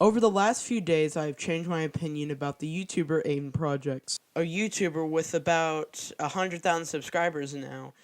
Over the last few days, I have changed my opinion about the YouTuber AidenProjects. A YouTuber with about 100,000 subscribers now,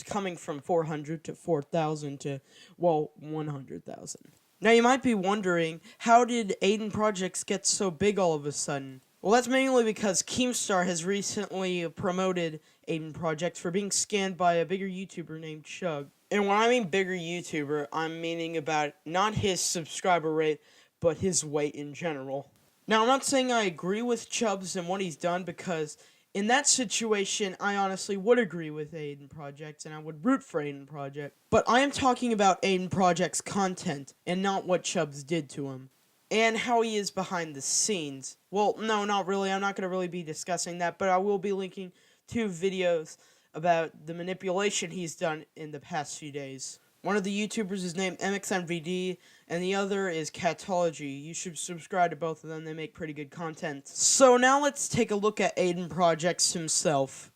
coming from 400 to 4,000 to, 100,000. Now you might be wondering, how did AidenProjects get so big all of a sudden? Well, that's mainly because Keemstar has recently promoted AidenProjects for being scanned by a bigger YouTuber named Chug. And when I mean bigger YouTuber, I'm meaning about not his subscriber rate, but his weight in general. Now, I'm not saying I agree with Chubbs and what he's done, because in that situation, I honestly would agree with AidenProjects, and I would root for AidenProject. But I am talking about AidenProject's content, and not what Chubbs did to him, and how he is behind the scenes. Well, no, not really. I'm not going to really be discussing that, but I will be linking 2 videos about the manipulation he's done in the past few days. One of the YouTubers is named MXNVD, and the other is Catology. You should subscribe to both of them, they make pretty good content. So now let's take a look at AidenProjects himself.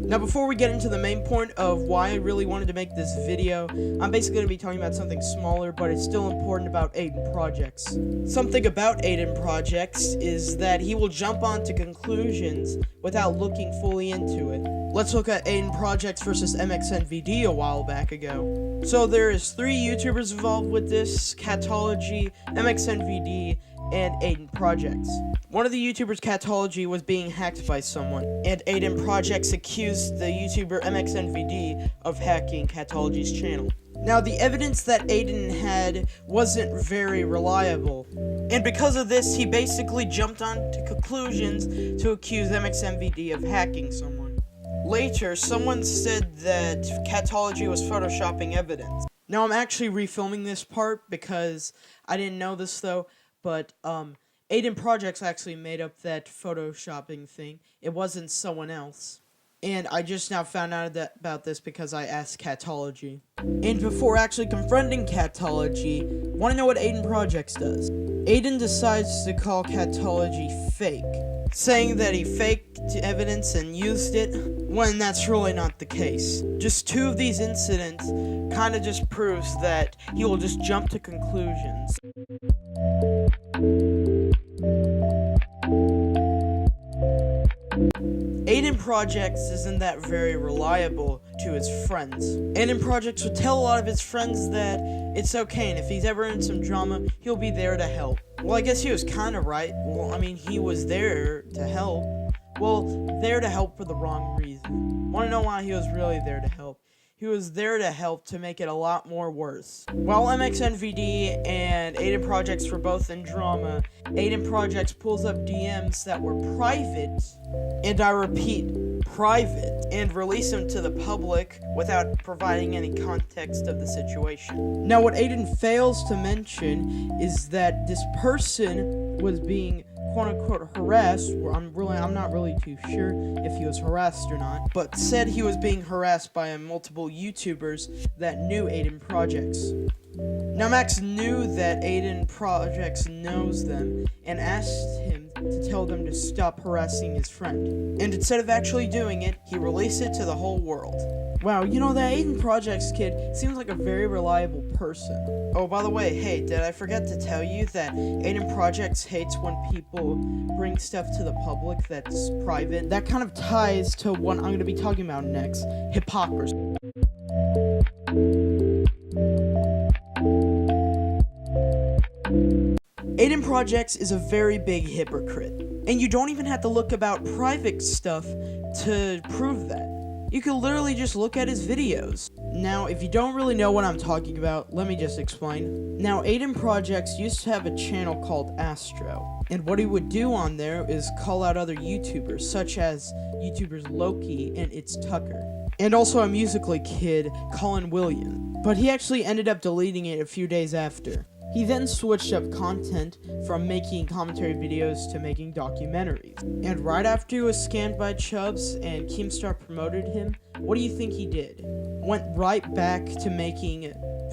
Now, before we get into the main point of why I really wanted to make this video, I'm basically going to be talking about something smaller, but it's still important about AidenProjects. Something about AidenProjects is that he will jump on to conclusions without looking fully into it. Let's look at AidenProjects versus MXNVD a while back ago. So there's 3 YouTubers involved with this: Catology, MXNVD, and AidenProjects. One of the YouTubers, Catology, was being hacked by someone, and AidenProjects accused the YouTuber MXNVD of hacking Catology's channel. Now, the evidence that Aiden had wasn't very reliable, and because of this, he basically jumped on to conclusions to accuse MXNVD of hacking someone. Later, someone said that Catology was photoshopping evidence. Now, I'm actually refilming this part because I didn't know this, though, but AidenProjects actually made up that photoshopping thing. It wasn't someone else. And I just now found out about this because I asked Catology. And before actually confronting Catology, want to know what AidenProjects does? Aiden decides to call Catology fake, saying that he faked evidence and used it, when that's really not the case. Just 2 of these incidents kind of just proves that he will just jump to conclusions. AidenProjects isn't that very reliable to his friends. AidenProjects would tell a lot of his friends that it's okay, and if he's ever in some drama, he'll be there to help. Well, I guess he was kind of right. Well, I mean, he was there to help. Well, there to help for the wrong reason. Want to know why he was really there to help? He was there to help to make it a lot more worse. While MXNVD and AidenProjects were both in drama, AidenProjects pulls up DMs that were private, and I repeat, private, and release them to the public without providing any context of the situation. Now, what Aiden fails to mention is that this person was being quote-unquote harassed. I'm not really too sure if he was harassed or not, but said he was being harassed by multiple YouTubers that knew AidenProjects. Now, Max knew that AidenProjects knows them and asked him to tell them to stop harassing his friend. And instead of actually doing it, he released it to the whole world. Wow, you know, that AidenProjects kid seems like a very reliable person. Oh, by the way, hey, did I forget to tell you that AidenProjects hates when people bring stuff to the public that's private? That kind of ties to what I'm going to be talking about next: hypocrisy. AidenProjects is a very big hypocrite, and you don't even have to look about private stuff to prove that. You can literally just look at his videos. Now, if you don't really know what I'm talking about, let me just explain. Now, AidenProjects used to have a channel called Astro, and what he would do on there is call out other YouTubers, such as YouTubers Loki and It's Tucker, and also a Musical.ly kid, Colin Williams, but he actually ended up deleting it a few days after. He then switched up content from making commentary videos to making documentaries. And right after he was scanned by Chubbs and Keemstar promoted him, what do you think he did? Went right back to making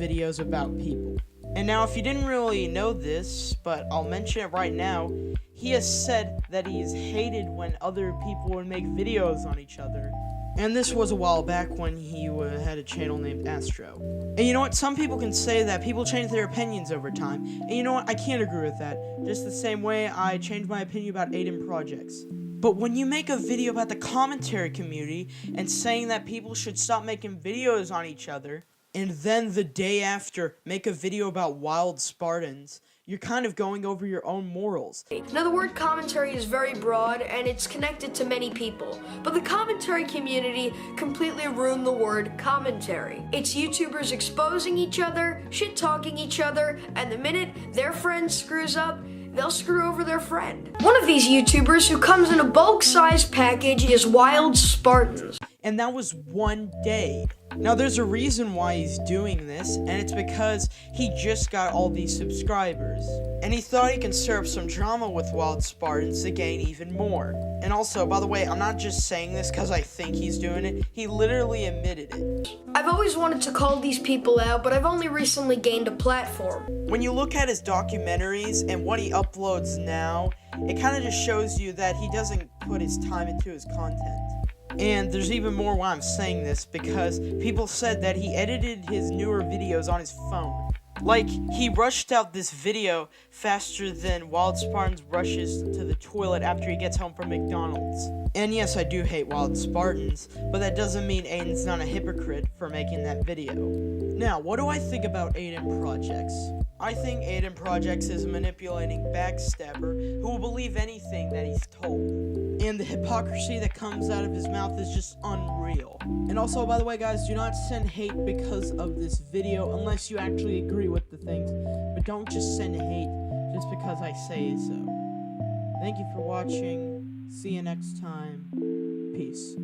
videos about people. And now, if you didn't really know this, but I'll mention it right now, he has said that he is hated when other people would make videos on each other. And this was a while back when he had a channel named Astro. And you know what? Some people can say that people change their opinions over time. And you know what? I can't agree with that. Just the same way I changed my opinion about AidenProjects. But when you make a video about the commentary community and saying that people should stop making videos on each other, and then the day after make a video about wild Spartans, you're kind of going over your own morals. Now, the word commentary is very broad and it's connected to many people, but the commentary community completely ruined the word commentary. It's YouTubers exposing each other, shit-talking each other, and the minute their friend screws up, they'll screw over their friend. One of these YouTubers who comes in a bulk-sized package is Wild Spartans. And that was one day. Now, there's a reason why he's doing this, and it's because he just got all these subscribers. And he thought he can stir up some drama with Wild Spartans to gain even more. And also, by the way, I'm not just saying this because I think he's doing it. He literally admitted it. I've always wanted to call these people out, but I've only recently gained a platform. When you look at his documentaries and what he uploads now, it kind of just shows you that he doesn't put his time into his content. And there's even more why I'm saying this, because people said that he edited his newer videos on his phone. Like, he rushed out this video faster than Wild Spartans rushes to the toilet after he gets home from McDonald's. And yes, I do hate Wild Spartans, but that doesn't mean Aiden's not a hypocrite for making that video. Now, what do I think about AidenProjects? I think AidenProjects is a manipulating backstabber who will believe anything that he's told. And the hypocrisy that comes out of his mouth is just unreal. And also, by the way, guys, do not send hate because of this video unless you actually agree with the things. But don't just send hate just because I say so. Thank you for watching. See you next time. Peace.